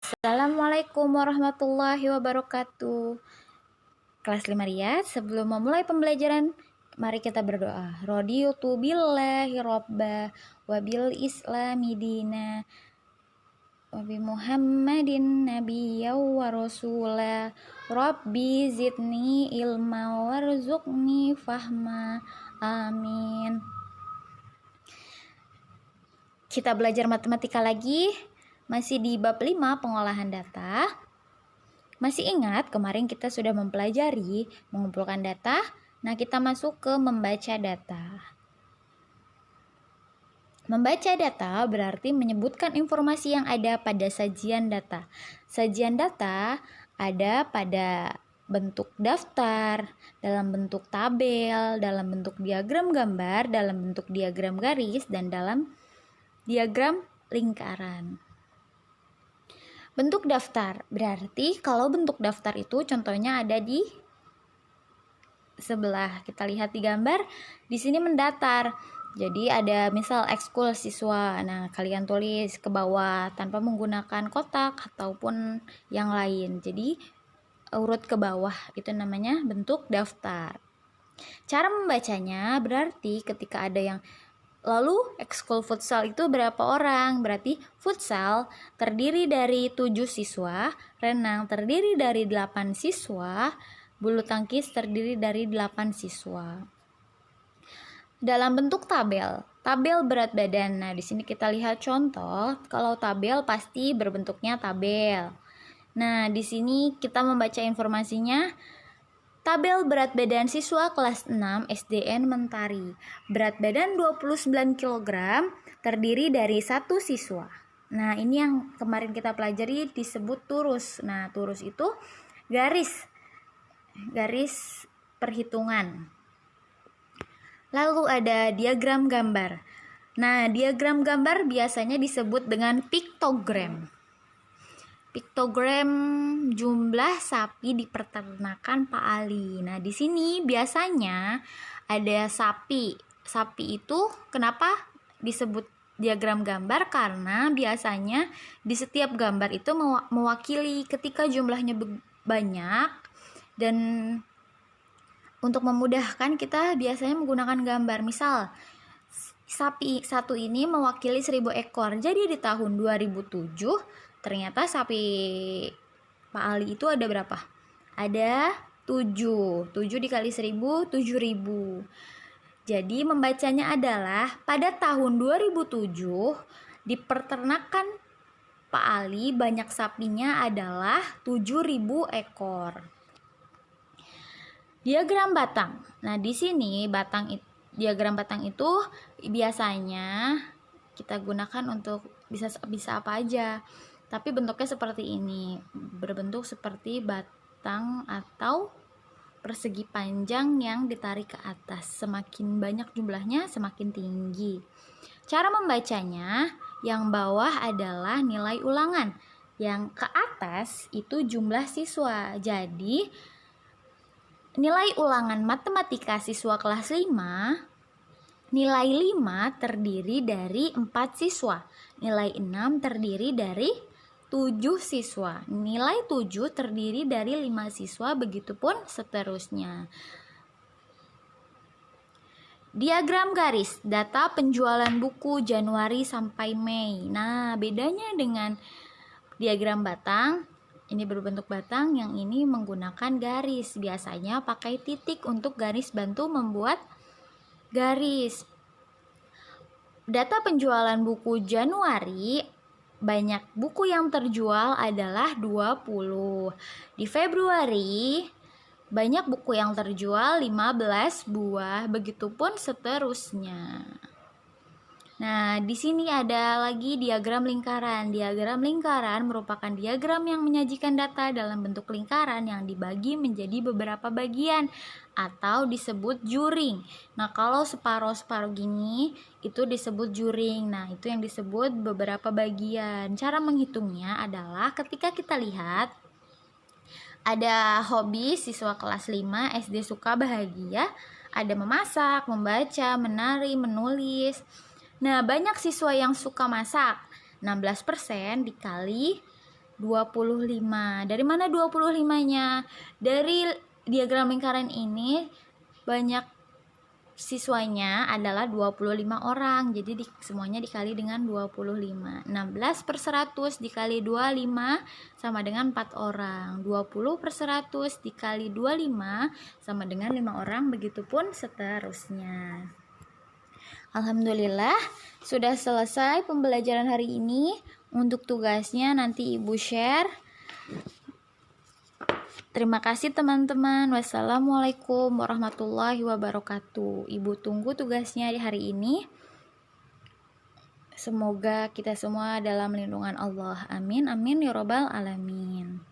Assalamualaikum warahmatullahi wabarakatuh. Kelas 5 Riyad, sebelum memulai pembelajaran, mari kita berdoa. Raditu billahi robba wa bil islami dina wa bi Muhammadin nabiyya wa rasula. Rabbi zidni ilma warzuqni fahma. Amin. Kita belajar matematika lagi. Masih di bab 5 pengolahan data. Masih ingat kemarin kita sudah mempelajari mengumpulkan data. Nah, kita masuk ke membaca data. Membaca data berarti menyebutkan informasi yang ada pada sajian data. Sajian data ada pada bentuk daftar, dalam bentuk tabel, dalam bentuk diagram gambar, dalam bentuk diagram garis, dan dalam diagram lingkaran. Bentuk daftar, berarti kalau bentuk daftar itu contohnya ada di sebelah. Kita lihat di gambar, di sini mendatar. Jadi ada misal ekskul siswa. Nah, kalian tulis ke bawah tanpa menggunakan kotak ataupun yang lain. Jadi urut ke bawah, itu namanya bentuk daftar. Cara membacanya berarti ketika ada yang lalu ekskul futsal itu berapa orang? Berarti futsal terdiri dari 7 siswa, renang terdiri dari 8 siswa, bulu tangkis terdiri dari 8 siswa. Dalam bentuk tabel berat badan. Nah, di sini kita lihat contoh, kalau tabel pasti berbentuknya tabel. Nah, di sini kita membaca informasinya. Tabel berat badan siswa kelas 6 SDN Mentari. Berat badan 29 kg, terdiri dari 1 siswa. Nah, ini yang kemarin kita pelajari disebut turus. Nah, turus itu garis perhitungan. Lalu ada diagram gambar. Nah, diagram gambar biasanya disebut dengan piktogram. Piktogram jumlah sapi di peternakan Pak Ali. Nah, di sini biasanya ada sapi. Sapi itu kenapa disebut diagram gambar? Karena biasanya di setiap gambar itu mewakili ketika jumlahnya banyak, dan untuk memudahkan kita biasanya menggunakan gambar. Misal sapi satu ini mewakili 1000 ekor. Jadi di tahun 2007 ternyata sapi Pak Ali itu ada berapa? Ada 7 dikali 1000, 7000. Jadi membacanya adalah pada tahun 2007 di peternakan Pak Ali banyak sapinya adalah 7000 ekor. Diagram batang. Nah, di sini diagram batang itu biasanya kita gunakan untuk bisa apa aja. Tapi bentuknya seperti ini, berbentuk seperti batang atau persegi panjang yang ditarik ke atas. Semakin banyak jumlahnya, semakin tinggi. Cara membacanya, yang bawah adalah nilai ulangan, yang ke atas itu jumlah siswa. Jadi, nilai ulangan matematika siswa kelas 5, nilai 5 terdiri dari 4 siswa, nilai 6 terdiri dari 7 siswa, nilai 7 terdiri dari 5 siswa, begitupun seterusnya. Diagram garis, data penjualan buku Januari sampai Mei. Nah, bedanya dengan diagram batang, ini berbentuk batang, yang ini menggunakan garis. Biasanya pakai titik untuk garis bantu membuat garis. Data penjualan buku Januari, banyak buku yang terjual adalah 20. Di Februari, banyak buku yang terjual 15 buah, begitupun seterusnya. Nah, di sini ada lagi diagram lingkaran. Diagram lingkaran merupakan diagram yang menyajikan data dalam bentuk lingkaran yang dibagi menjadi beberapa bagian atau disebut juring. Nah, kalau separuh-separuh gini itu disebut juring. Nah, itu yang disebut beberapa bagian. Cara menghitungnya adalah ketika kita lihat ada hobi siswa kelas 5 SD suka bahagia, ada memasak, membaca, menari, menulis. Nah, banyak siswa yang suka masak. 16% dikali 25. Dari mana 25-nya? Dari diagram lingkaran ini banyak siswanya adalah 25 orang. Jadi semuanya dikali dengan 25. 16 per 100 dikali 25 sama dengan 4 orang. 20 per 100 dikali 25 sama dengan 5 orang. Begitupun seterusnya. Alhamdulillah sudah selesai pembelajaran hari ini. Untuk tugasnya nanti Ibu share. Terima kasih teman-teman. Wassalamualaikum warahmatullahi wabarakatuh. Ibu tunggu tugasnya di hari ini. Semoga kita semua dalam lindungan Allah. Amin, amin ya robbal alamin.